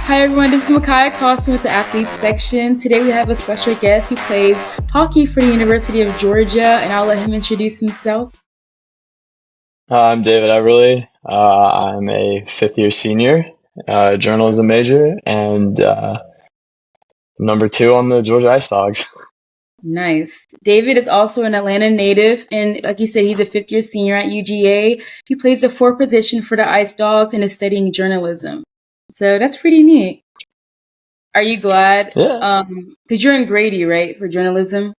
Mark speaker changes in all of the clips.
Speaker 1: Hi everyone, this is Makaya Costin with the Athletes section. Today we have a special guest who plays hockey for the University of Georgia, and I'll let him introduce himself.
Speaker 2: I'm David Eberly. I'm a fifth year senior, journalism major, and number two on the Georgia Ice Dogs.
Speaker 1: Nice. David is also an Atlanta native, and like you said, he's a fifth-year senior at UGA. He plays the fourth position for the Ice Dogs and is studying journalism. So that's pretty neat. Are you glad?
Speaker 2: Yeah.
Speaker 1: Because you're in Grady, right, for journalism?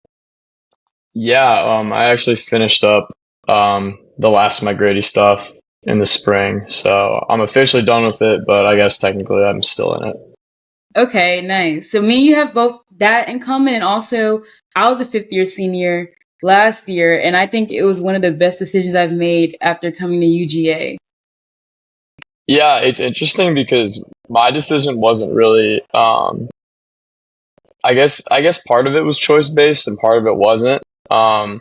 Speaker 2: Yeah, I actually finished up the last of my Grady stuff in the spring, so I'm officially done with it, but I guess technically I'm still in it.
Speaker 1: Okay, nice. So me and you have both that in common, and also I was a fifth-year senior last year, and I think it was one of the best decisions I've made after coming to UGA.
Speaker 2: Yeah, it's interesting because my decision wasn't really I guess part of it was choice based and part of it wasn't. I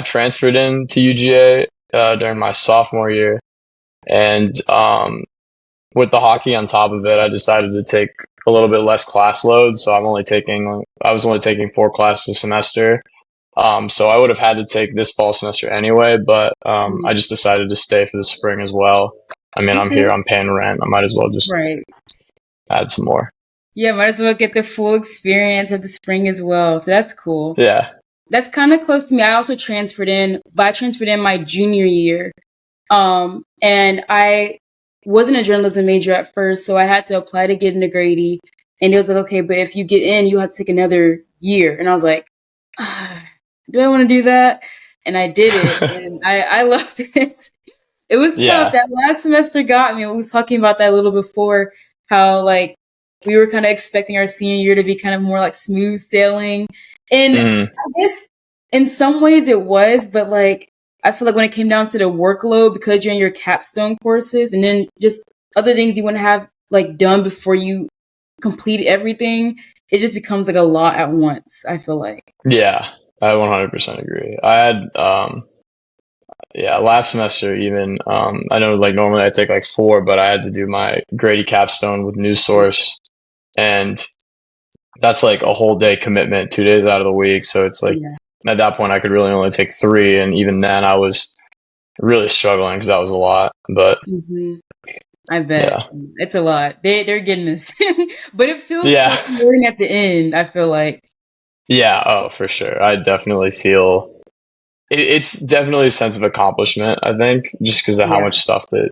Speaker 2: transferred in to UGA during my sophomore year, and with the hockey on top of it, I decided to take a little bit less class load. So I was only taking four classes a semester. So I would have had to take this fall semester anyway, but I just decided to stay for the spring as well. I mean, I'm
Speaker 1: Okay.
Speaker 2: here, I'm paying rent. I might as well just
Speaker 1: Right.
Speaker 2: add some more.
Speaker 1: Yeah, might as well get the full experience of the spring as well. So that's cool.
Speaker 2: Yeah.
Speaker 1: That's kind of close to me. I also transferred in, but I transferred in my junior year. And I wasn't a journalism major at first, so I had to apply to get into Grady. And it was like, okay, but if you get in, you have to take another year. And I was like, do I want to do that? And I did it, and I loved it. It was tough.
Speaker 2: Yeah.
Speaker 1: That last semester got me. We was talking about that a little before, how like we were kind of expecting our senior year to be kind of more like smooth sailing. And
Speaker 2: Mhm.
Speaker 1: I guess in some ways it was, but like I feel like when it came down to the workload, because you're in your capstone courses and then just other things you want to have like done before you complete everything, it just becomes like a lot at once, I feel like.
Speaker 2: Yeah, I 100% agree. I had, yeah, last semester even, I know like normally I take like four, but I had to do my Grady capstone with News Source, and that's like a whole day commitment, 2 days out of the week. So it's like
Speaker 1: Yeah.
Speaker 2: at that point I could really only take three, and even then I was really struggling because that was a lot. But
Speaker 1: hmm I bet
Speaker 2: yeah,
Speaker 1: it's a lot. They're getting this, but it feels so
Speaker 2: yeah,
Speaker 1: rewarding at the end. I feel like.
Speaker 2: yeah. Oh, for sure. I definitely feel it's definitely a sense of accomplishment. I think just because of how
Speaker 1: Yeah.
Speaker 2: much stuff that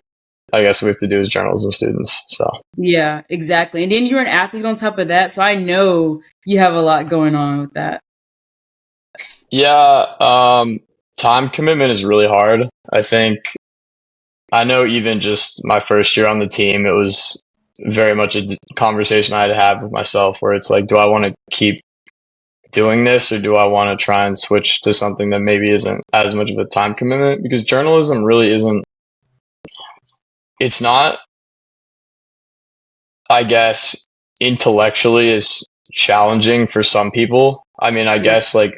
Speaker 2: I guess we have to do as journalism students. So
Speaker 1: Yeah, exactly. And then you're an athlete on top of that, so I know you have a lot going on with that.
Speaker 2: yeah, time commitment is really hard. I think I know even just my first year on the team, it was very much a conversation I had to have with myself where it's like, do I want to keep doing this or do I want to try and switch to something that maybe isn't as much of a time commitment? Because journalism really isn't, it's not, I guess, intellectually as challenging for some people. I mean, I
Speaker 1: Right.
Speaker 2: guess like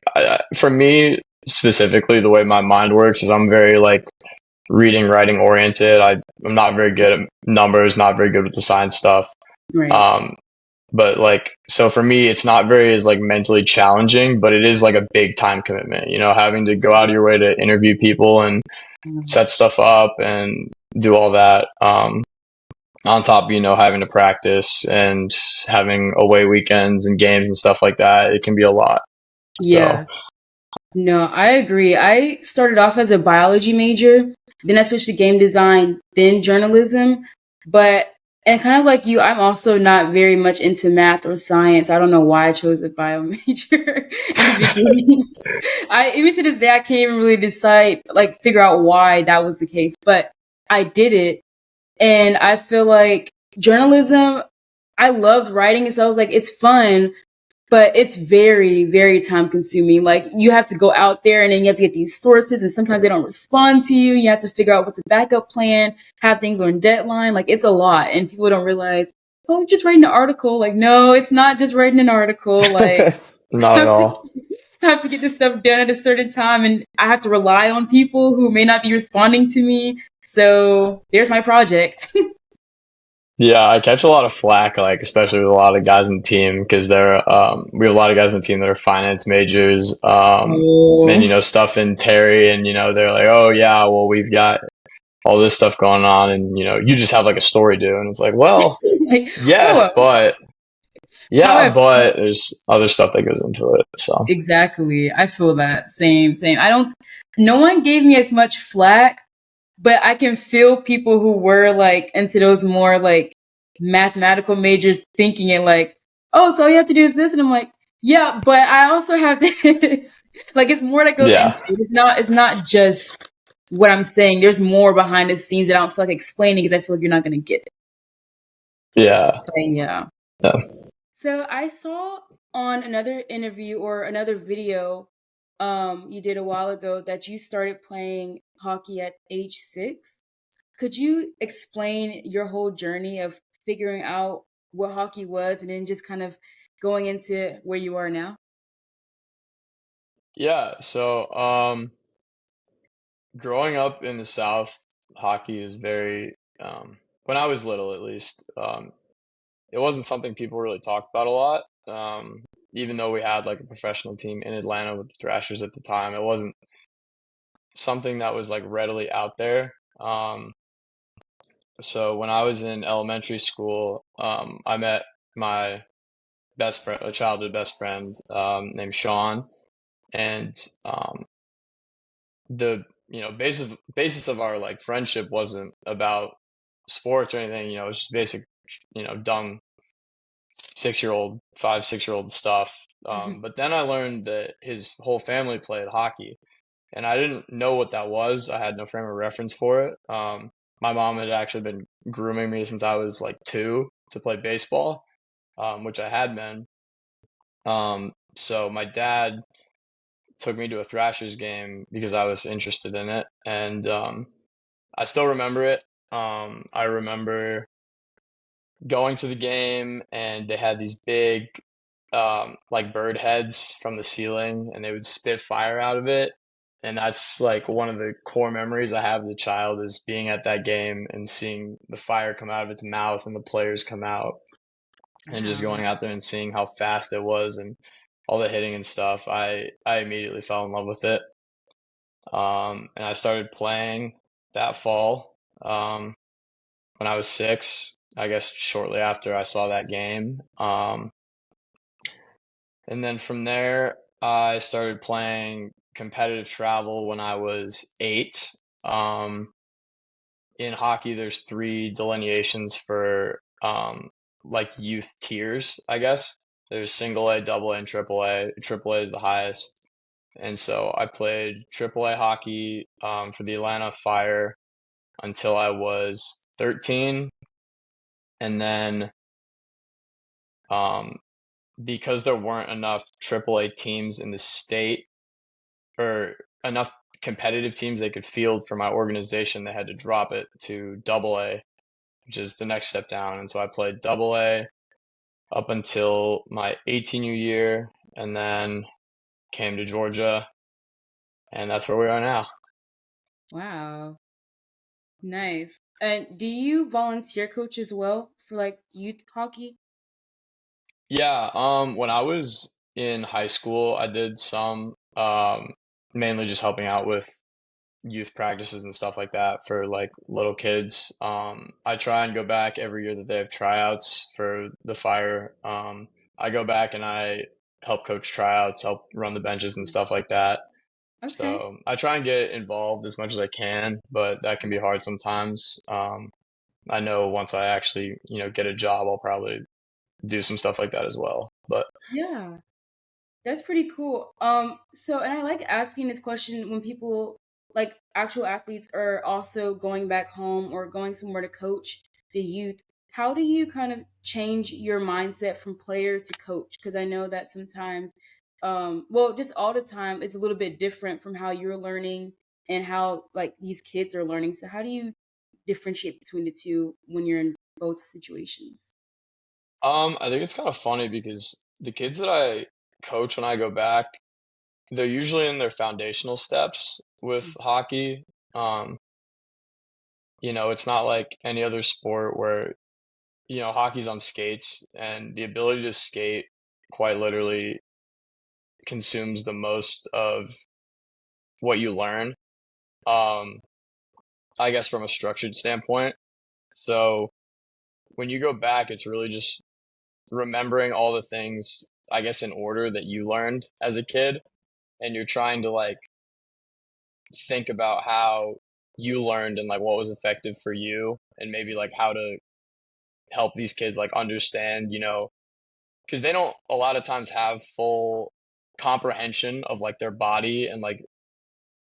Speaker 2: for me specifically, the way my mind works is I'm very like reading, writing oriented. I'm not very good at numbers, not very good with the science stuff.
Speaker 1: Right.
Speaker 2: Um, but like, so for me, it's not very as like mentally challenging, but it is like a big time commitment, having to go out of your way to interview people and set stuff up and do all that. On top of, having to practice and having away weekends and games and stuff like that, it can be a lot. So,
Speaker 1: Yeah. No, I agree. I started off as a biology major, then I switched to game design, then journalism. But, and kind of like you, I'm also not very much into math or science. I don't know why I chose a bio major in the beginning. Even to this day, I can't even really decide, like, figure out why that was the case. But I did it. And I feel like journalism, I loved writing. And so I was like, it's fun, but it's very, very time consuming. Like you have to go out there and then you have to get these sources and sometimes they don't respond to you. You have to figure out what's a backup plan, have things on deadline. Like it's a lot and people don't realize, oh, just writing an article. Like, no, it's not just writing an article. Like I
Speaker 2: not at
Speaker 1: have to,
Speaker 2: all.
Speaker 1: I have to get this stuff done at a certain time and I have to rely on people who may not be responding to me. So there's my project.
Speaker 2: Yeah, I catch a lot of flack, like especially with a lot of guys in the team because we have a lot of guys in the team that are finance majors, and
Speaker 1: Oh,
Speaker 2: stuff in Terry, and they're like, oh yeah, well we've got all this stuff going on, and you just have like a story due, and it's like, well,
Speaker 1: like,
Speaker 2: yes,
Speaker 1: oh,
Speaker 2: but yeah,
Speaker 1: however,
Speaker 2: but there's other stuff that goes into it, so
Speaker 1: exactly. I feel that same, same. I don't. No one gave me as much flack, but I can feel people who were like into those more like mathematical majors thinking it like, oh, so all you have to do is this, and I'm like, yeah, but I also have this. Like, it's more that goes
Speaker 2: yeah,
Speaker 1: into it. It's not just what I'm saying. There's more behind the scenes that I don't feel like explaining because I feel like you're not gonna get it.
Speaker 2: yeah,
Speaker 1: But yeah.
Speaker 2: yeah.
Speaker 1: So I saw on another interview or another video you did a while ago that you started playing hockey at age 6. Could you explain your whole journey of figuring out what hockey was and then just kind of going into where you are now?
Speaker 2: Yeah, so growing up in the South, hockey is very when I was little at least, it wasn't something people really talked about a lot. Even though we had like a professional team in Atlanta with the Thrashers at the time, it wasn't something that was like readily out there. So when I was in elementary school, I met my best friend, a childhood best friend, named Sean, and the basis of our like friendship wasn't about sports or anything. It's just basic, dumb 6-year-old, 5, 6-year-old stuff.
Speaker 1: Hmm.
Speaker 2: But then I learned that his whole family played hockey, and I didn't know what that was. I had no frame of reference for it. My mom had actually been grooming me since I was like 2 to play baseball, which I had been. So my dad took me to a Thrashers game because I was interested in it, and I still remember it. I remember going to the game, and they had these big like bird heads from the ceiling, and they would spit fire out of it. And that's like one of the core memories I have as a child is being at that game and seeing the fire come out of its mouth and the players come out and just
Speaker 1: Wow.
Speaker 2: going out there and seeing how fast it was and all the hitting and stuff. I immediately fell in love with it. And I started playing that fall. When I was 6, I guess shortly after I saw that game. And then from there, I started playing competitive travel when I was 8. Um, in hockey, there's 3 delineations for like youth tiers, I guess. There's single A, double A, and triple A. Triple A is the highest. And so I played triple A hockey for the Atlanta Fire until I was 13. And then um, because there weren't enough AAA teams in the state or enough competitive teams they could field for my organization, they had to drop it to double A, which is the next step down. And so I played double A up until my 18U year and then came to Georgia, and that's where we are now.
Speaker 1: Wow. Nice. And do you volunteer coach as well for like youth hockey?
Speaker 2: Yeah, when I was in high school, I did some mainly just helping out with youth practices and stuff like that for like little kids. I try and go back every year that they have tryouts for the Fire. I go back and I help coach tryouts, help run the benches and stuff like that.
Speaker 1: Okay.
Speaker 2: So I try and get involved as much as I can, but that can be hard sometimes. I know once I actually, get a job, I'll probably do some stuff like that as well. But
Speaker 1: Yeah. That's pretty cool. So and I like asking this question when people like actual athletes are also going back home or going somewhere to coach the youth. How do you kind of change your mindset from player to coach? Because I know that sometimes, well, just all the time, it's a little bit different from how you're learning and how like these kids are learning. So how do you differentiate between the two when you're in both situations?
Speaker 2: I think it's kind of funny because the kids that I coach when I go back, they're usually in their foundational steps with hockey. Um, it's not like any other sport where hockey's on skates, and the ability to skate quite literally consumes the most of what you learn. Um, I guess from a structured standpoint. So when you go back, it's really just remembering all the things, I guess, in order that you learned as a kid, and you're trying to like think about how you learned and like what was effective for you, and maybe like how to help these kids like understand, because they don't a lot of times have full comprehension of like their body and like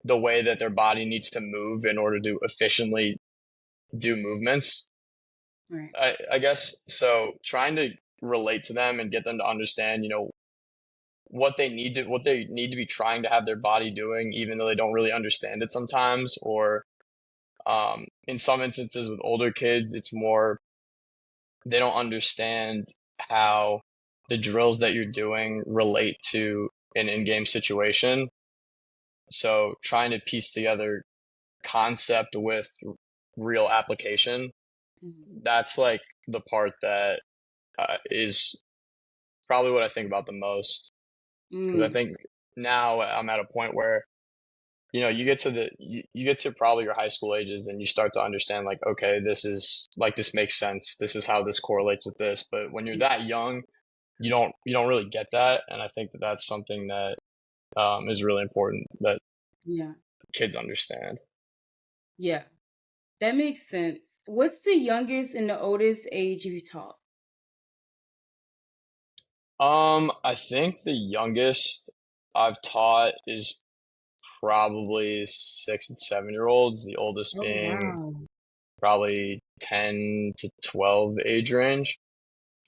Speaker 2: the way that their body needs to move in order to efficiently do movements.
Speaker 1: Right.
Speaker 2: I guess so. Trying to relate to them and get them to understand, what they need to be trying to have their body doing, even though they don't really understand it sometimes. Or in some instances with older kids, it's more they don't understand how the drills that you're doing relate to an in-game situation. So trying to piece together concept with real application,
Speaker 1: Mhm.
Speaker 2: that's like the part that is probably what I think about the most. Because I
Speaker 1: Mm,
Speaker 2: think now I'm at a point where you get to probably your high school ages and you start to understand like, okay, this makes sense, this is how this correlates with this. But when you're that young, you don't really get that. And I think that that's something that is really important that
Speaker 1: yeah.
Speaker 2: kids understand.
Speaker 1: Yeah. That makes sense. What's the youngest and the oldest age you've taught?
Speaker 2: I think the youngest I've taught is probably 6 and 7 year olds, the oldest
Speaker 1: Oh,
Speaker 2: being
Speaker 1: wow.
Speaker 2: probably 10 to 12 age range.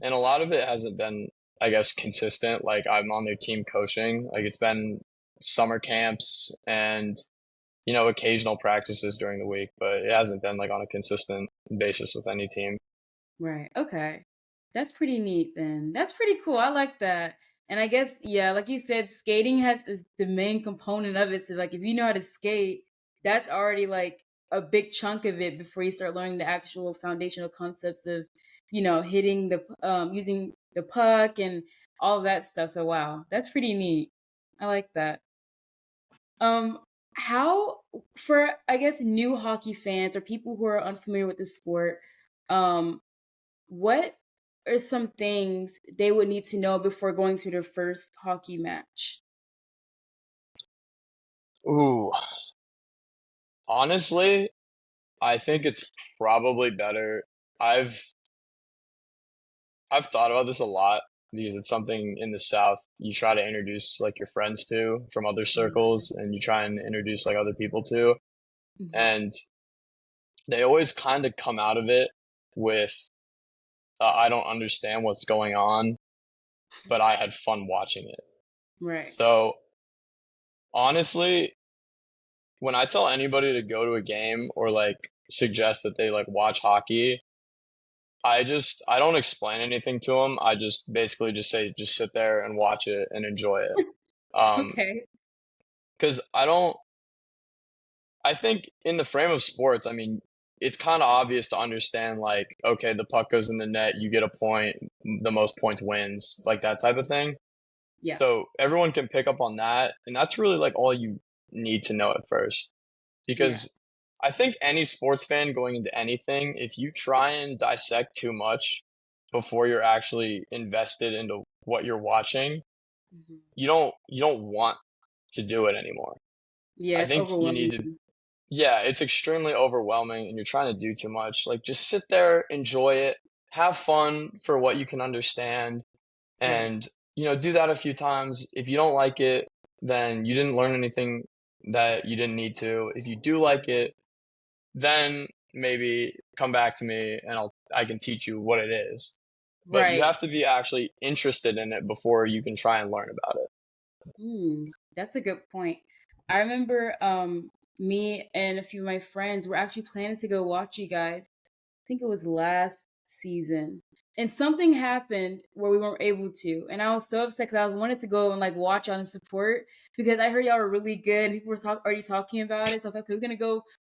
Speaker 2: And a lot of it hasn't been, I guess, consistent. Like I'm on their team coaching. Like it's been summer camps and, occasional practices during the week, but it hasn't been like on a consistent basis with any team.
Speaker 1: Right. Okay. That's pretty neat then. That's pretty cool. I like that. And I guess, yeah, like you said, skating has is the main component of it. So like if you know how to skate, that's already like a big chunk of it before you start learning the actual foundational concepts of, hitting using the puck and all of that stuff. So wow, that's pretty neat. I like that. Um, how for I guess new hockey fans or people who are unfamiliar with the sport, um, what are some things they would need to know before going to their first hockey match?
Speaker 2: Ooh, honestly, I think it's probably better. I've I've thought about this a lot because it's something in the South you try to introduce like your friends to from other circles, and you try and introduce like other people to,
Speaker 1: Mhm.
Speaker 2: and they always kind of come out of it with I don't understand what's going on, but I had fun watching it.
Speaker 1: Right.
Speaker 2: So honestly, when I tell anybody to go to a game or like suggest that they like watch hockey, I don't explain anything to them. I just basically just say just sit there and watch it and enjoy it. Um,
Speaker 1: Okay.
Speaker 2: because I think in the frame of sports, I mean, it's kind of obvious to understand like, okay, the puck goes in the net, you get a point, the most points wins, like that type of thing.
Speaker 1: Yeah.
Speaker 2: So everyone can pick up on that, and that's really like all you need to know at first.
Speaker 1: Yeah.
Speaker 2: Because I think any sports fan going into anything, if you try and dissect too much before you're actually invested into what you're watching,
Speaker 1: Mhm.
Speaker 2: you don't want to do it anymore.
Speaker 1: Yeah,
Speaker 2: I
Speaker 1: it's
Speaker 2: think you need
Speaker 1: overwhelming.
Speaker 2: to, yeah, it's extremely overwhelming and you're trying to do too much. Like just sit there, enjoy it, have fun for what you can understand,
Speaker 1: Right.
Speaker 2: and do that a few times. If you don't like it, then you didn't learn anything that you didn't need to. If you do like it, then maybe come back to me and I can teach you what it is. But you
Speaker 1: Right.
Speaker 2: have to be actually interested in it before you can try and learn about it.
Speaker 1: That's a good point. I remember me and a few of my friends were actually planning to go watch you guys. I think it was last season. And something happened where we weren't able to. And I was so upset because I wanted to go and like watch y'all and support because I heard y'all were really good. And people were already talking about it. So I was like, okay,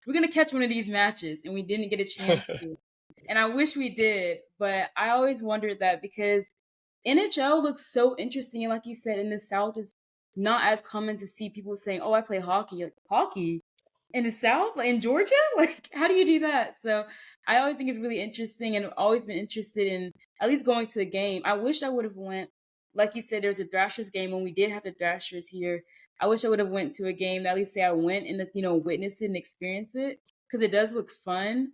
Speaker 1: we're gonna catch one of these matches, and we didn't get a chance to. And I wish we did, but I always wondered that because NHL looks so interesting. And like you said, in the South, it's not as common to see people saying, "Oh, I play hockey." Like, hockey in the South, like in Georgia? Like, how do you do that? So I always think it's really interesting and I've always been interested in at least going to a game. I wish I would have went. Like you said, there's a Thrashers game when we did have the Thrashers here. I wish I would have went to a game. At least say I went and just, witness it and experience it because it does look fun.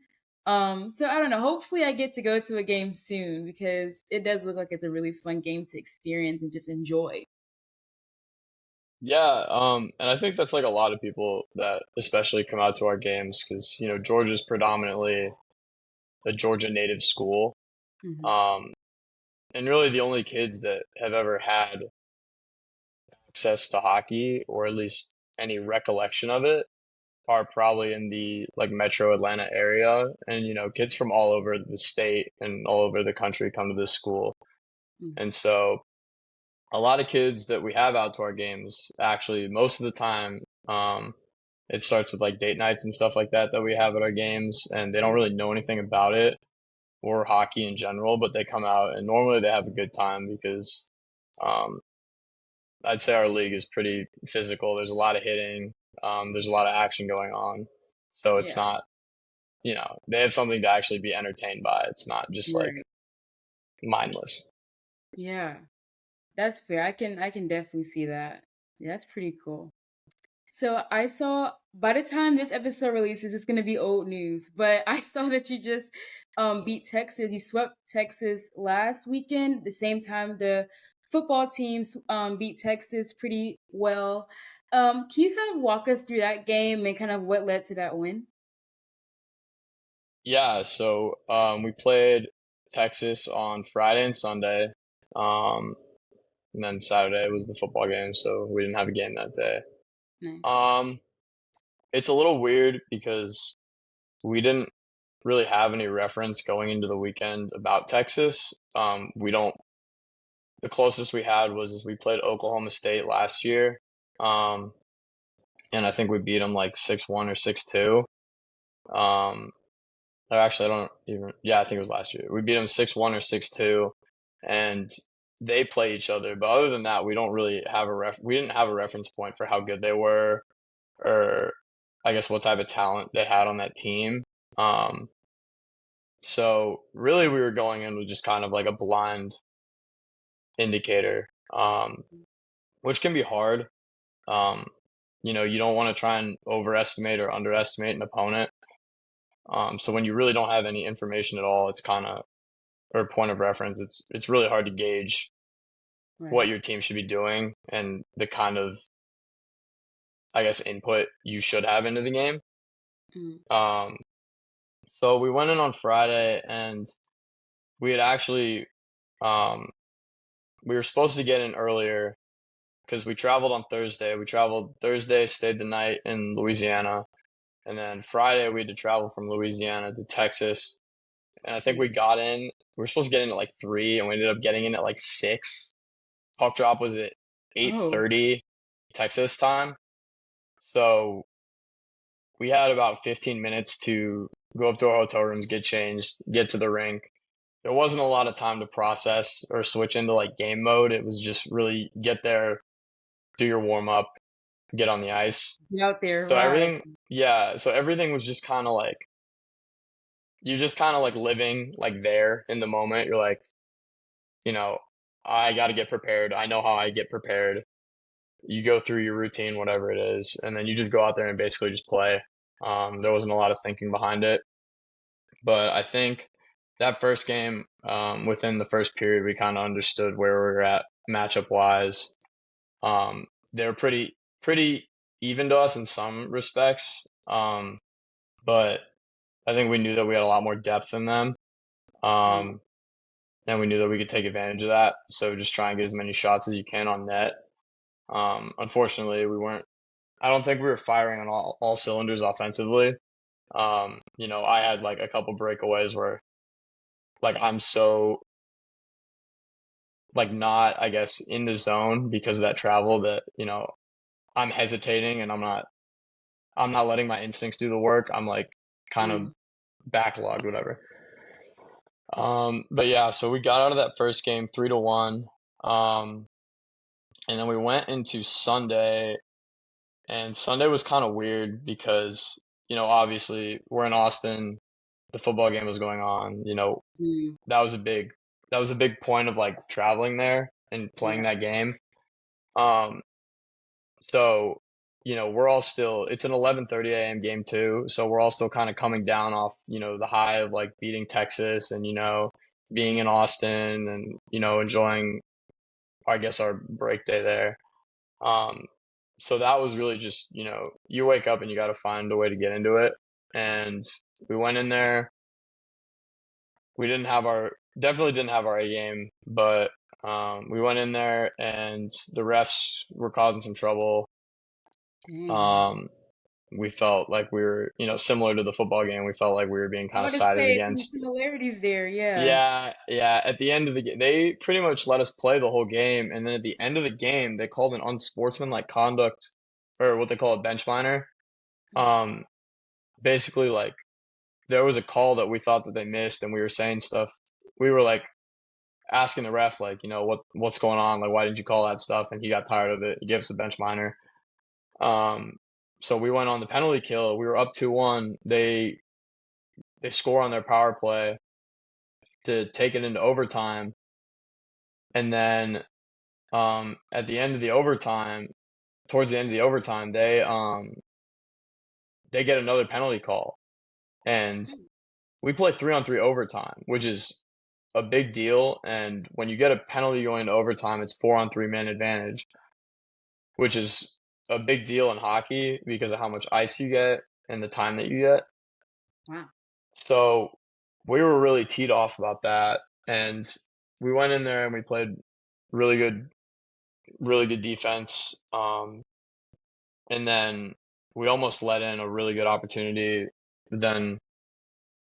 Speaker 1: So I don't know. Hopefully, I get to go to a game soon because it does look like it's a really fun game to experience and just enjoy.
Speaker 2: Yeah, and I think that's like a lot of people that especially come out to our games because, Georgia's predominantly a Georgia native school.
Speaker 1: Hmm.
Speaker 2: Um, and really the only kids that have ever had access to hockey or at least any recollection of it are probably in the like metro Atlanta area. And, kids from all over the state and all over the country come to this school.
Speaker 1: Hmm.
Speaker 2: And so a lot of kids that we have out to our games, actually, most of the time, it starts with like date nights and stuff like that we have at our games, and they don't really know anything about it or hockey in general, but they come out and normally they have a good time because um, I'd say our league is pretty physical. There's a lot of hitting, there's a lot of action going on, so it's
Speaker 1: Yeah.
Speaker 2: not, they have something to actually be entertained by. It's not just like
Speaker 1: Right.
Speaker 2: mindless.
Speaker 1: Yeah. That's fair. I can definitely see that. Yeah, that's pretty cool. So I saw by the time this episode releases, it's gonna be old news. But I saw that you just beat Texas. You swept Texas last weekend, the same time the football teams beat Texas pretty well. Can you kind of walk us through that game and kind of what led to that win?
Speaker 2: Yeah, so we played Texas on Friday and Sunday. Um, and then Saturday was the football game, so we didn't have a game that day.
Speaker 1: Nice.
Speaker 2: Um, it's a little weird because we didn't really have any reference going into the weekend about Texas. We don't, the closest we had was is we played Oklahoma State last year. Um, and I think we beat them like 6-1 or 6-2. Um, or actually, I don't even, yeah, I think it was last year. We beat them 6-1 or 6-2, and they play each other. But other than that, we don't really have we didn't have a reference point for how good they were or I guess what type of talent they had on that team. Um, so really we were going in with just kind of like a blind indicator, which can be hard. Um, you don't want to try and overestimate or underestimate an opponent. So when you really don't have any information at all, it's kind of, or point of reference, it's really hard to gauge what
Speaker 1: Right.
Speaker 2: your team should be doing and the kind of, I guess, input you should have into the game.
Speaker 1: Mm.
Speaker 2: Um, so we went in on Friday and we had actually, um, we were supposed to get in earlier because we traveled on Thursday. We traveled Thursday, stayed the night in Louisiana, and then Friday we had to travel from Louisiana to Texas. And I think we
Speaker 1: Mm.
Speaker 2: got in. We were supposed to get in at like 3, and we ended up getting in at like 6. Puck drop was at
Speaker 1: Oh.
Speaker 2: 8:30 Texas time. So we had about 15 minutes to go up to our hotel rooms, get changed, get to the rink. There wasn't a lot of time to process or switch into like game mode. It was just really get there, do your warm up, get on the ice.
Speaker 1: Get out there.
Speaker 2: So
Speaker 1: Wow.
Speaker 2: everything, yeah, so everything was just kind of like you're just kind of like living like there in the moment. You're like, you know, I got to get prepared. I know how I get prepared. You go through your routine, whatever it is, and then you just go out there and basically just play. There wasn't a lot of thinking behind it, but I think that first game, within the first period, we kind of understood where we were at matchup wise. They were pretty even to us in some respects, but I think we knew that we had a lot more depth than them,
Speaker 1: Mm.
Speaker 2: um, and we knew that we could take advantage of that. So just try and get as many shots as you can on net. Unfortunately, we weren't. I don't think we were firing on all cylinders offensively. I had like a couple breakaways where like I'm so like not, I guess, in the zone because of that travel that, I'm hesitating and I'm not letting my instincts do the work. I'm like kind of
Speaker 1: Mm.
Speaker 2: backlogged, whatever. But yeah, so we got out of that first game 3-1. Um, and then we went into Sunday, and Sunday was kind of weird because, obviously we're in Austin, the football game was going on,
Speaker 1: Mm,
Speaker 2: that was a big that was a big point of like traveling there and playing
Speaker 1: yeah.
Speaker 2: that game. Um, so, we're all still it's an 11:30 a.m. game too, so we're all still kind of coming down off, the high of like beating Texas and, being in Austin and, enjoying I guess our break day there. Um, so that was really just, you wake up and you got to find a way to get into it. And we went in there. We definitely didn't have our A game, but we went in there and the refs were causing some trouble.
Speaker 1: Dang.
Speaker 2: Um, we felt like we were, similar to the football game. We felt like we were being
Speaker 1: I'm
Speaker 2: kind of
Speaker 1: about to
Speaker 2: sided
Speaker 1: say some
Speaker 2: against.
Speaker 1: similarities there. Yeah.
Speaker 2: Yeah, yeah. At the end of the game, they pretty much let us play the whole game, and then at the end of the game, they called an unsportsmanlike conduct, or what they call a bench minor. Um, basically, like there was a call that we thought that they missed, and we were saying stuff. We were like asking the ref, like, what's going on? Like, why didn't you call that stuff? And he got tired of it. He gave us a bench minor. Um, so we went on the penalty kill. We were up 2-1. They score on their power play to take it into overtime, and then at the end of the overtime, towards the end of the overtime, they get another penalty call, and we play 3-on-3 overtime, which is a big deal. And when you get a penalty going to overtime, it's 4-on-3 man advantage, which is a big deal in hockey because of how much ice you get and the time that you get.
Speaker 1: Wow.
Speaker 2: So we were really teed off about that, and we went in there and we played really good, really good defense. And then we almost let in a really good opportunity. Then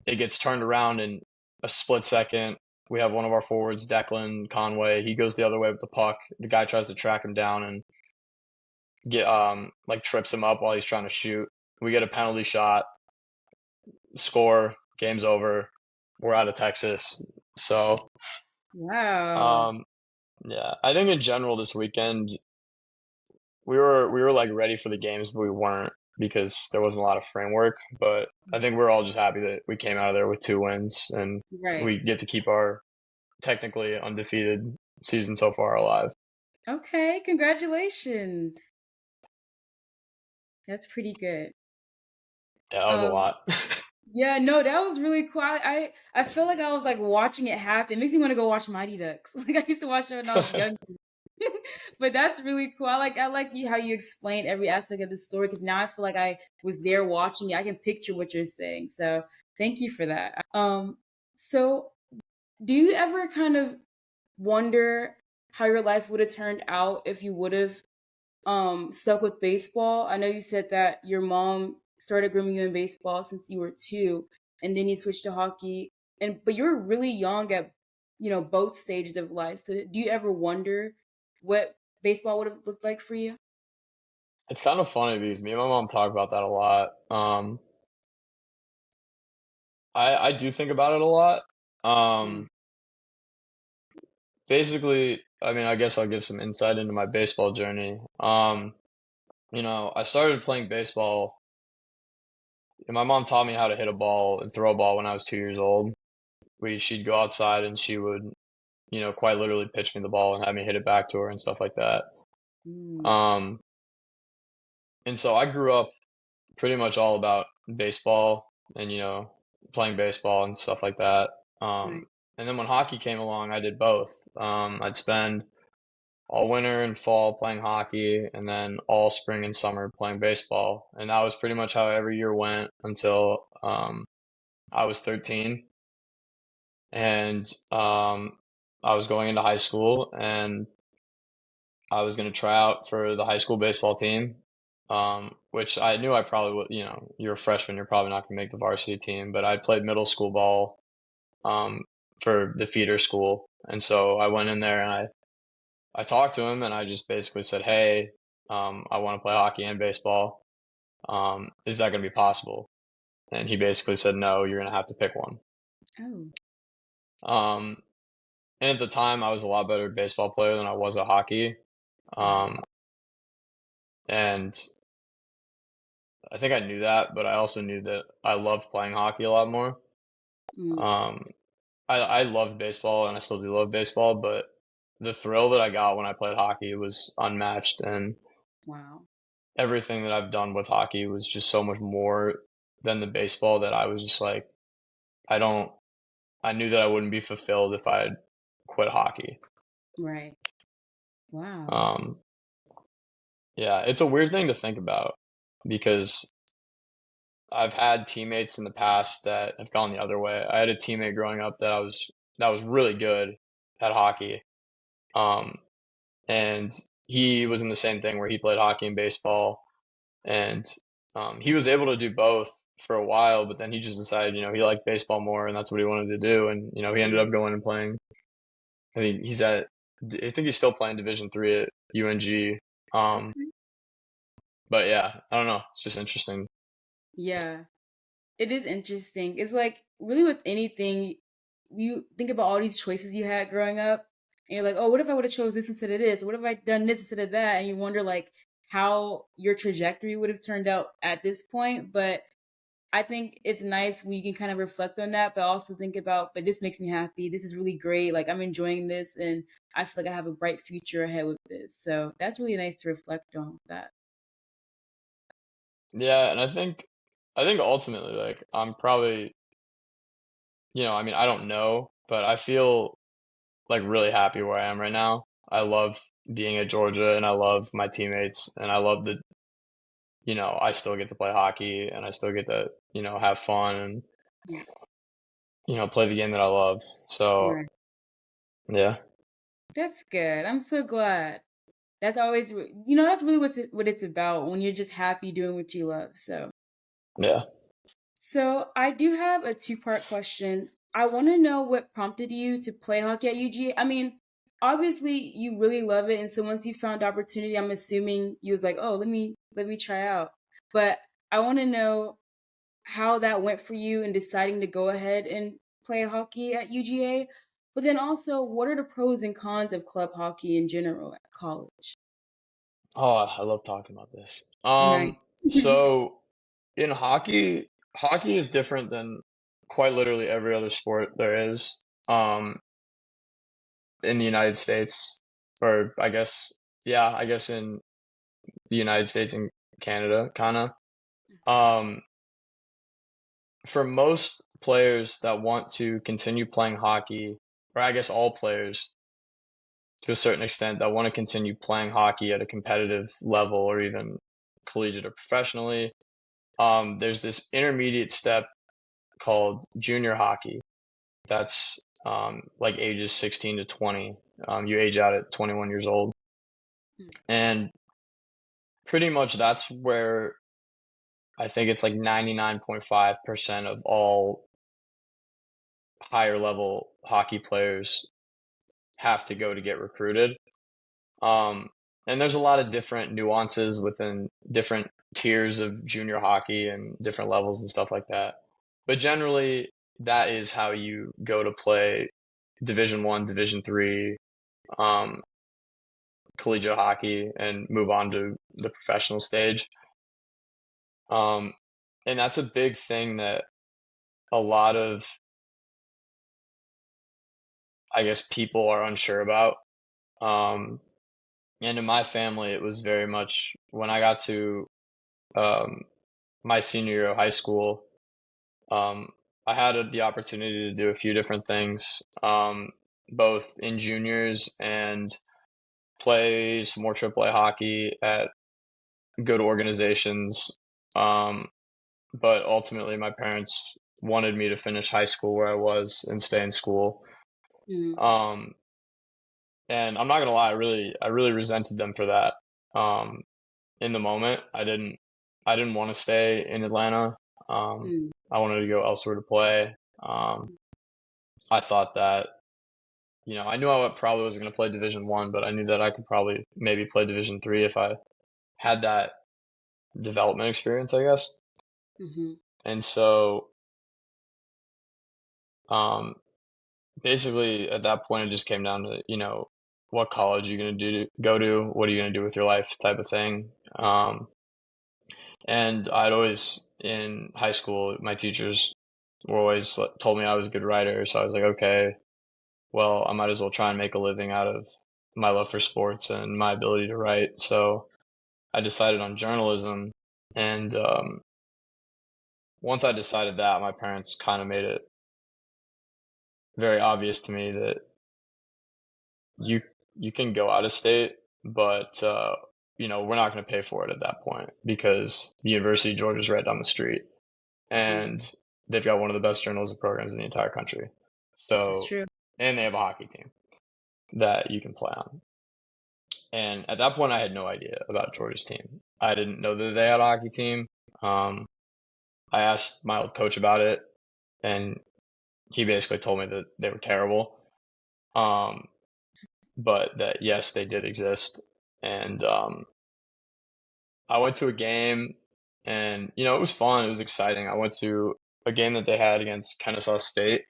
Speaker 2: it gets turned around in a split second. We have one of our forwards, Declan Conway. He goes the other way with the puck. The guy tries to track him down and get like trips him up while he's trying to shoot. We get a penalty shot, score, game's over. We're out of Texas. So
Speaker 1: Wow.
Speaker 2: um, yeah, I think in general this weekend we were like ready for the games, but we weren't because there wasn't a lot of framework. But I think we're all just happy that we came out of there with 2 wins and
Speaker 1: Right.
Speaker 2: we get to keep our technically undefeated season so far alive.
Speaker 1: Okay. Congratulations. That's pretty good.
Speaker 2: Yeah, that was a
Speaker 1: Um,
Speaker 2: lot.
Speaker 1: yeah, no, that was really cool. I feel like I was like watching it happen. It makes me want to go watch Mighty Ducks. Like I used to watch it when I was young. But that's really cool. I like you how you explained every aspect of the story because now I feel like I was there watching it. I can picture what you're saying. So thank you for that. So do you ever kind of wonder how your life would have turned out if you would have stuck with baseball? I know you said that your mom started grooming you in baseball since you were 2, and then you switched to hockey. And but you're really young at both stages of life. So do you ever wonder what baseball would have looked like for you?
Speaker 2: It's kind of funny because me and my mom talk about that a lot. I do think about it a lot.
Speaker 1: Mm,
Speaker 2: Um, basically, I mean, I guess I'll give some insight into my baseball journey. I started playing baseball. My mom taught me how to hit a ball and throw a ball when I was 2 years old. She'd go outside and she would, quite literally pitch me the ball and have me hit it back to her and stuff like that.
Speaker 1: mm,
Speaker 2: Um, and so I grew up pretty much all about baseball and, playing baseball and stuff like that.
Speaker 1: right.
Speaker 2: And then when hockey came along, I did both. I'd spend all winter and fall playing hockey, and then all spring and summer playing baseball. And that was pretty much how every year went until I was 13. And I was going into high school, and I was going to try out for the high school baseball team, which I knew I probably would. You're a freshman, you're probably not going to make the varsity team, but I played middle school ball um, for the feeder school. And so I went in there and I talked to him and I just basically said, hey, I want to play hockey and baseball. Is that going to be possible? And he basically said, no, you're going to have to pick one.
Speaker 1: Oh.
Speaker 2: Um, and at the time, I was a lot better baseball player than I was at hockey.
Speaker 1: Right.
Speaker 2: Um, and I think I knew that, but I also knew that I loved playing hockey a lot more.
Speaker 1: Mm,
Speaker 2: Um, I loved baseball and I still do love baseball, but the thrill that I got when I played hockey was unmatched, and
Speaker 1: wow.
Speaker 2: everything that I've done with hockey was just so much more than the baseball that I was just like, I don't, I knew that I wouldn't be fulfilled if I had quit hockey.
Speaker 1: Right. Wow.
Speaker 2: Um, yeah, it's a weird thing to think about because I've had teammates in the past that have gone the other way. I had a teammate growing up that was really good at hockey. Um, and he was in the same thing where he played hockey and baseball, and he was able to do both for a while, but then he just decided, he liked baseball more, and that's what he wanted to do, and he ended
Speaker 1: Mm,
Speaker 2: up going and playing. I think he's still playing Division 3 at UNG. Um,
Speaker 1: okay.
Speaker 2: but yeah, I don't know. It's just interesting.
Speaker 1: Yeah. It is interesting. It's like really with anything, you think about all these choices you had growing up, and you're like, oh, what if I would have chose this instead of this? What if I done this instead of that? And you wonder like how your trajectory would have turned out at this point. But I think it's nice when you can kind of reflect on that, but also think about, but this makes me happy. This is really great. Like I'm enjoying this, and I feel like I have a bright future ahead with this. So that's really nice to reflect on with that.
Speaker 2: Yeah, and I think ultimately, like, I'm probably, I mean, I don't know, but I feel like really happy where I am right now. I love being at Georgia, and I love my teammates, and I love that, I still get to play hockey and I still get to, have fun and,
Speaker 1: Yeah.
Speaker 2: play the game that I love. So,
Speaker 1: Right.
Speaker 2: yeah.
Speaker 1: That's good. I'm so glad. That's always, that's really what it's about when you're just happy doing what you love.
Speaker 2: Yeah.
Speaker 1: So I do have a two-part question. I want to know what prompted you to play hockey at UGA. I mean, obviously you really love it, and so once you found opportunity, I'm assuming you was like, oh, let me try out. But I want to know how that went for you in deciding to go ahead and play hockey at UGA. But then also, what are the pros and cons of club hockey in general at college?
Speaker 2: Oh, I love talking about this.
Speaker 1: Nice.
Speaker 2: So in hockey is different than quite literally every other sport there is. In the United States, or I guess in the United States and Canada, kind of. Um, for most players that want to continue playing hockey, or I guess all players to a certain extent that want to continue playing hockey at a competitive level or even collegiate or professionally, there's this intermediate step called junior hockey. That's like ages 16 to 20. You age out at 21 years old. And pretty much that's where I think it's like 99.5% of all higher level hockey players have to go to get recruited. Um, and there's a lot of different nuances within different tiers of junior hockey and different levels and stuff like that. But generally, that is how you go to play Division 1, Division 3, um, collegiate hockey and move on to the professional stage. Um, and that's a big thing that a lot of, I guess, people are unsure about. Um, and in my family, it was very much when I got to um, my senior year of high school, um, I had the opportunity to do a few different things, both in juniors and play some more AAA hockey at good organizations. Um, but ultimately, my parents wanted me to finish high school where I was and stay in school.
Speaker 1: Mm,
Speaker 2: Um, and I'm not gonna lie, I really resented them for that. Um, in the moment, I didn't want to stay in Atlanta. Um,
Speaker 1: mm,
Speaker 2: I wanted to go elsewhere to play. Um, I thought that, I knew I probably was going to play Division 1, but I knew that I could probably maybe play Division 3 if I had that development experience, I guess.
Speaker 1: mm-hmm.
Speaker 2: And so, um, basically at that point it just came down to, what college you're gonna go to, what are you gonna do with your life type of thing. And I'd always in high school, my teachers were always told me I was a good writer, so I was like, okay, well, I might as well try and make a living out of my love for sports and my ability to write. So I decided on journalism, and once I decided that, my parents kind of made it very obvious to me that you you can go out of state, but we're not going to pay for it at that point because the University of Georgia is right down the street,
Speaker 1: Right.
Speaker 2: and they've got one of the best journalism programs in the entire country.
Speaker 1: That's
Speaker 2: So,
Speaker 1: true.
Speaker 2: and they have a hockey team that you can play on. And at that point, I had no idea about Georgia's team. I didn't know that they had a hockey team. Um, I asked my old coach about it, and he basically told me that they were terrible. Um, but that yes, they did exist. And I went to a game, and it was fun. It was exciting. I went to a game that they had against Kennesaw State,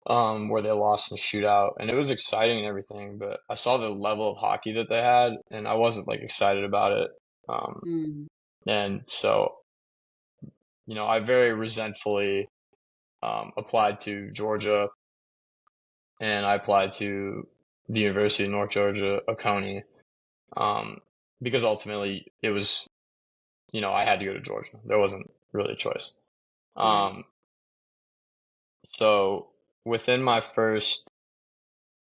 Speaker 2: where they lost in a shootout, and it was exciting and everything. But I saw the level of hockey that they had, and I wasn't like excited about it. Um,
Speaker 1: Mm.
Speaker 2: and so, I very resentfully applied to Georgia, and I applied to the University of North Georgia, Oconee, um, because ultimately it was, I had to go to Georgia. There wasn't really a choice.
Speaker 1: Right.
Speaker 2: Um, so within my first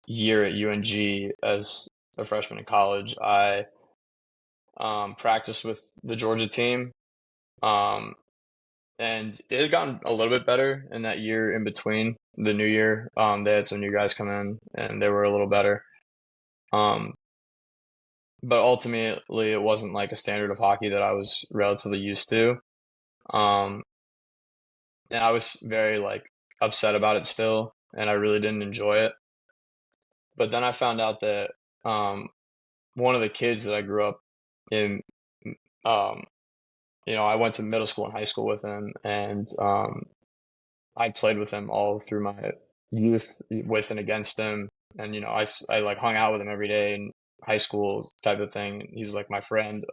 Speaker 2: year at UNG as a freshman in college, I practiced with the Georgia team, um, and it had gotten a little bit better in that year in between the new year. They had some new guys come in, and they were a little better. Um, but ultimately, it wasn't like a standard of hockey that I was relatively used to. Um, and I was very like upset about it still, and I really didn't enjoy it. But then I found out that um, one of the kids that I grew up in, um, I went to middle school and high school with him, and I played with him all through my youth, with and against him. And I like hung out with him every day in high school type of thing. He was like my friend.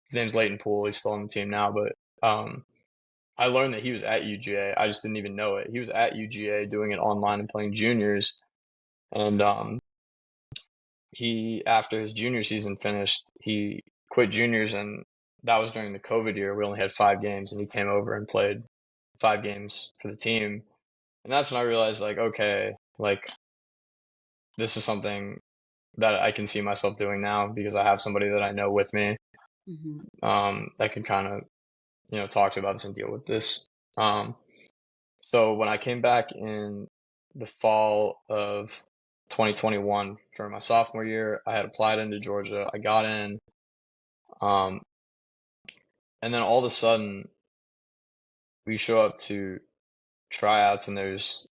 Speaker 2: His name's Leighton Poole. He's still on the team now, but I learned that he was at UGA. I just didn't even know it. He was at UGA doing it online and playing juniors. And he, after his junior season finished, he quit juniors, and that was during the COVID year. We only had 5 games, and he came over and played 5 games for the team. And that's when I realized, like, okay, like this is something that I can see myself doing now because I have somebody that I know with me,
Speaker 1: Hmm.
Speaker 2: that can kind of, talk to about this and deal with this. Um, so when I came back in the fall of 2021 for my sophomore year, I had applied into Georgia. I got in, um, and then all of a sudden we show up to tryouts, and there's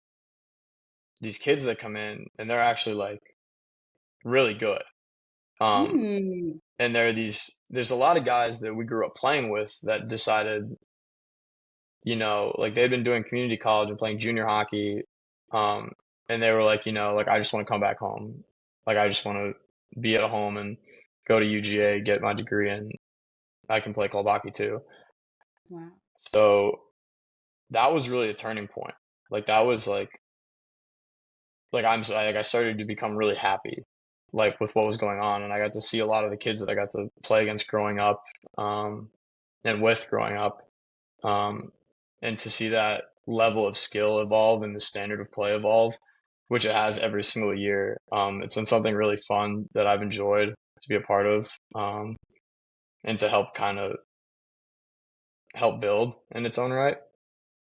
Speaker 2: these kids that come in, and they're actually like really good. Um,
Speaker 1: Mm.
Speaker 2: and there's a lot of guys that we grew up playing with that decided, like they'd been doing community college and playing junior hockey, um, and they were like, like I just want to come back home, like I just want to be at home and go to UGA, get my degree, and I can play club hockey too.
Speaker 1: Wow.
Speaker 2: So that was really a turning point. Like that was like I started to become really happy, like with what was going on, and I got to see a lot of the kids that I got to play against growing up, um, and with growing up, um, and to see that level of skill evolve and the standard of play evolve, which it has every single year. It's been something really fun that I've enjoyed to be a part of, and to help kind of help build in its own right.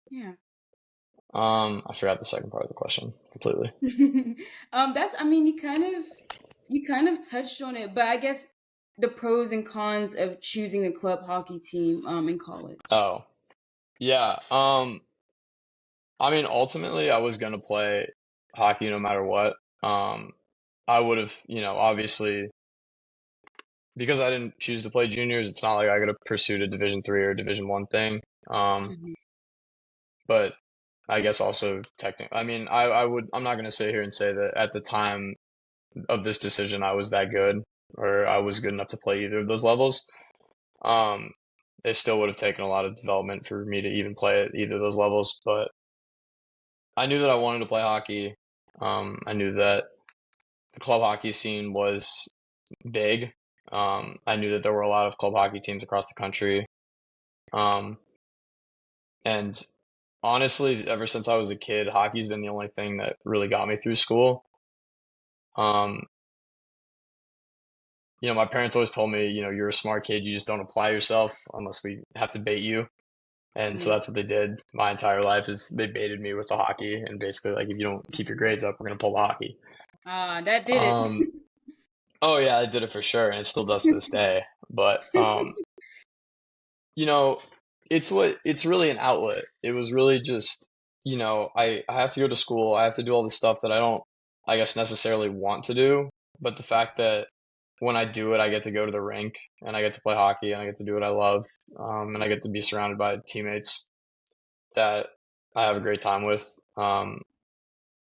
Speaker 1: Yeah.
Speaker 2: I forgot the second part of the question completely.
Speaker 1: That's, I mean, you kind of touched on it, but I guess the pros and cons of choosing a club hockey team in college.
Speaker 2: Oh, yeah. I mean, ultimately, I was gonna play hockey no matter what. Um, I would have, obviously, because I didn't choose to play juniors. It's not like I could have pursued a Division 3 or Division 1 thing. Um,
Speaker 1: Hmm.
Speaker 2: but I guess also technically, I mean, I'm not going to sit here and say that at the time of this decision I was that good or I was good enough to play either of those levels. Um, it still would have taken a lot of development for me to even play at either of those levels, but I knew that I wanted to play hockey. I knew that the club hockey scene was big. I knew that there were a lot of club hockey teams across the country. Um, and honestly, ever since I was a kid, hockey's been the only thing that really got me through school. Um, my parents always told me, you're a smart kid, you just don't apply yourself unless we have to bait you. And so
Speaker 1: Mm.
Speaker 2: that's what they did my entire life is they baited me with the hockey and basically like if you don't keep your grades up, we're gonna pull the hockey.
Speaker 1: Ah, that did it.
Speaker 2: Um, oh yeah, I did it for sure, and it still does to this day. But you know, it's really an outlet. It was really just, I have to go to school, I have to do all the stuff that I don't, I guess, necessarily want to do. But the fact that when I do it, I get to go to the rink and I get to play hockey and I get to do what I love, and I get to be surrounded by teammates that I have a great time with.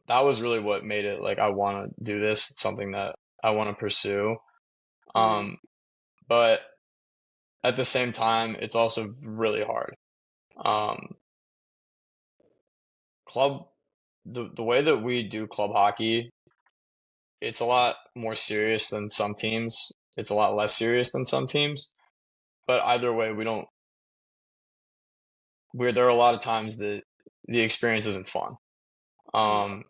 Speaker 2: That was really what made it like I want to do this. It's something that I want to pursue.
Speaker 1: Mm,
Speaker 2: Um, but at the same time, it's also really hard. Um, club the way that we do club hockey, it's a lot more serious than some teams. It's a lot less serious than some teams. But either way, there are a lot of times that the experience isn't fun.
Speaker 1: mm,
Speaker 2: Um,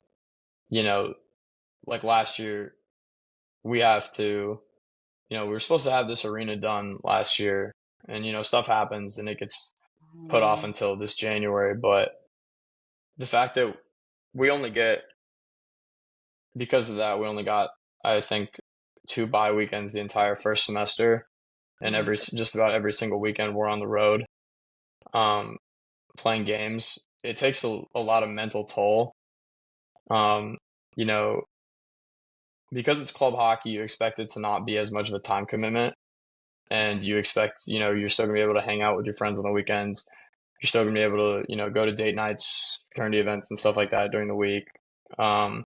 Speaker 2: you know, like last year, we have to, we were supposed to have this arena done last year, and stuff happens and it gets
Speaker 1: oh
Speaker 2: put off
Speaker 1: no.
Speaker 2: until this January. But the fact that we only get because of that, we only got, I think, 2 bye weekends the entire first semester, and
Speaker 1: Mm,
Speaker 2: just about every single weekend we're on the road, um, playing games. It takes a lot of mental toll. Um, you know, because it's club hockey, you expect it to not be as much of a time commitment, and you expect, you're still gonna be able to hang out with your friends on the weekends. You're still gonna be able to, go to date nights, fraternity events, and stuff like that during the week. Um,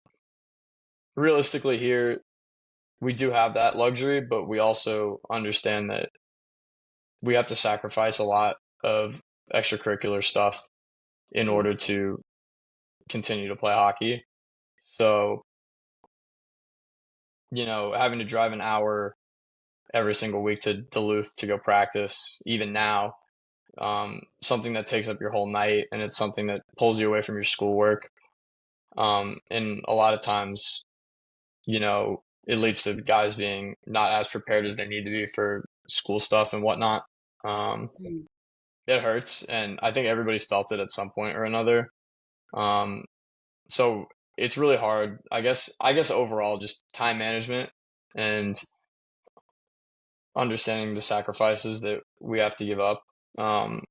Speaker 2: realistically, here we do have that luxury, but we also understand that we have to sacrifice a lot of extracurricular stuff in
Speaker 1: mm,
Speaker 2: order to continue to play hockey. So, having to drive an hour every single week to Duluth to go practice, even now, something that takes up your whole night and it's something that pulls you away from your schoolwork. And a lot of times, it leads to guys being not as prepared as they need to be for school stuff and whatnot. Um,
Speaker 1: mm,
Speaker 2: it hurts, and I think everybody's felt it at some point or another. Um, so it's really hard. I guess overall, just time management and understanding the sacrifices that we have to give up. Um,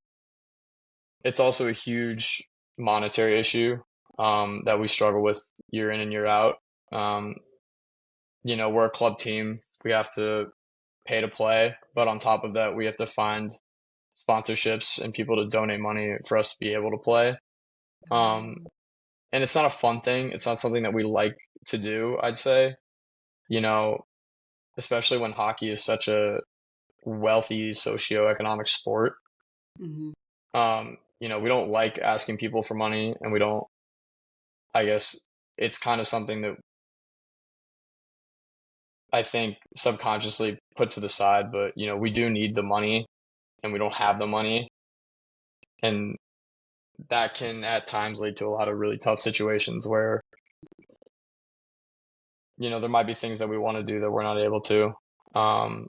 Speaker 2: it's also a huge monetary issue that we struggle with year in and year out. Um, we're a club team. We have to pay to play, but on top of that, we have to find sponsorships and people to donate money for us to be able to play. Um,
Speaker 1: mm,
Speaker 2: and it's not a fun thing. It's not something that we like to do, I'd say, you know, especially when hockey is such a wealthy socioeconomic sport.
Speaker 1: mhm,
Speaker 2: We don't like asking people for money and we don't, I guess it's kind of something that I think subconsciously put to the side, but we do need the money and we don't have the money. And that can at times lead to a lot of really tough situations where, there might be things that we want to do that we're not able to. Um,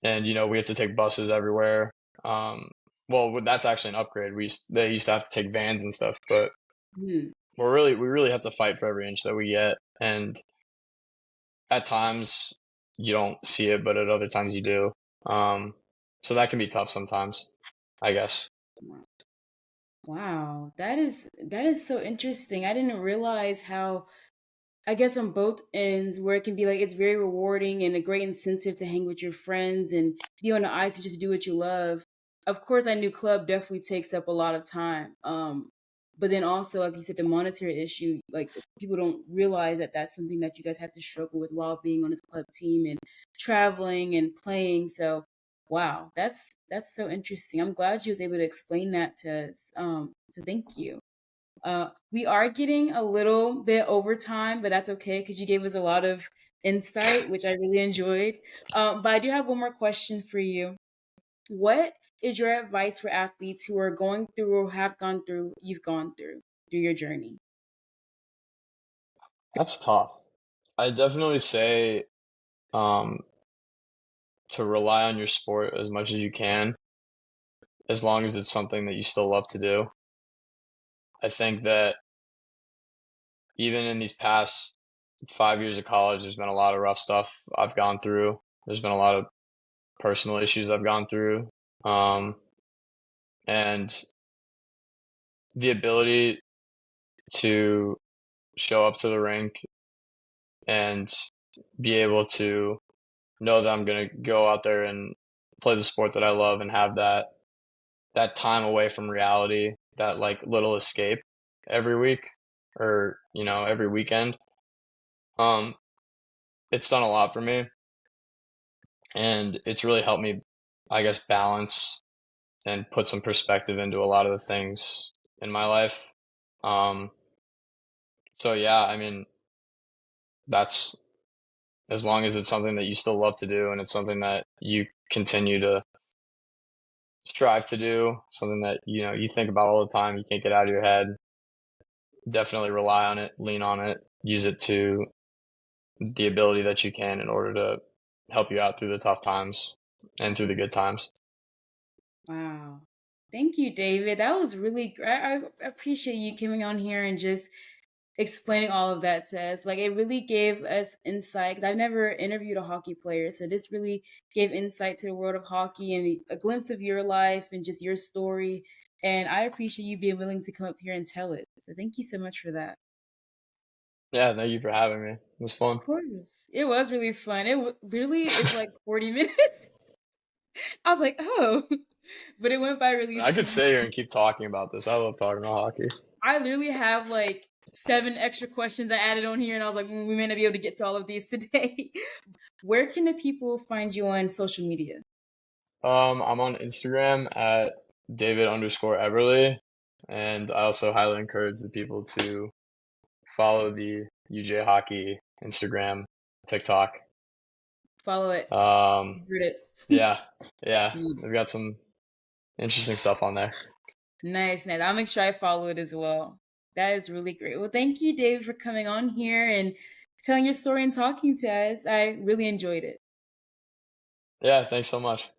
Speaker 2: and we have to take buses everywhere. Um, well, that's actually an upgrade. They used to have to take vans and stuff, but
Speaker 1: mm.
Speaker 2: we really have to fight for every inch that we get. And at times you don't see it, but at other times you do. Um, so that can be tough sometimes, I guess.
Speaker 1: Wow, that is so interesting. I didn't realize how, I guess on both ends, where it can be like it's very rewarding and a great incentive to hang with your friends and be on the ice and just do what you love. Of course, I knew club definitely takes up a lot of time. But then also, like you said, the monetary issue, like people don't realize that that's something that you guys have to struggle with while being on this club team and traveling and playing. So, wow, that's so interesting. I'm glad you was able to explain that to us. So thank you. We are getting a little bit over time, but that's okay because you gave us a lot of insight, which I really enjoyed. But I do have one more question for you. What is your advice for athletes who are going through or have gone through, you've gone through your journey?
Speaker 2: That's tough. I definitely say um, to rely on your sport as much as you can, as long as it's something that you still love to do. I think that even in these past 5 years of college, there's been a lot of rough stuff I've gone through. There's been a lot of personal issues I've gone through. Um, and the ability to show up to the rink and be able to know that I'm going to go out there and play the sport that I love and have that time away from reality, that like little escape every week or, every weekend. Um, it's done a lot for me and it's really helped me, I guess, balance and put some perspective into a lot of the things in my life. Um, so yeah, I mean, that's as long as it's something that you still love to do and it's something that you continue to strive to do, something that, you think about all the time, you can't get out of your head, definitely rely on it, lean on it, use it to the ability that you can in order to help you out through the tough times and through the good times.
Speaker 1: Wow. Thank you, David. That was really great. I appreciate you coming on here and just explaining all of that to us. Like it really gave us insight because I've never interviewed a hockey player, so this really gave insight to the world of hockey and a glimpse of your life and just your story. And I appreciate you being willing to come up here and tell it. So thank you so much for that.
Speaker 2: Yeah, thank you for having me. It was fun.
Speaker 1: Of course, it was really fun. Literally is like 40 minutes. I was like, oh, but it went by really
Speaker 2: I could
Speaker 1: smooth.
Speaker 2: sit here and keep talking about this. I love talking about hockey.
Speaker 1: I literally have like 7 extra questions I added on here, and I was like, we may not be able to get to all of these today. Where can the people find you on social media?
Speaker 2: I'm on Instagram at David_Eberly, and I also highly encourage the people to follow the UJ Hockey Instagram, TikTok.
Speaker 1: Follow it.
Speaker 2: Um,
Speaker 1: You heard it.
Speaker 2: yeah, yeah, they've got
Speaker 1: Yes.
Speaker 2: some interesting stuff on there.
Speaker 1: Nice, nice. I'll make sure I follow it as well. That is really great. Well, thank you, Dave, for coming on here and telling your story and talking to us. I really enjoyed it.
Speaker 2: Yeah, thanks so much.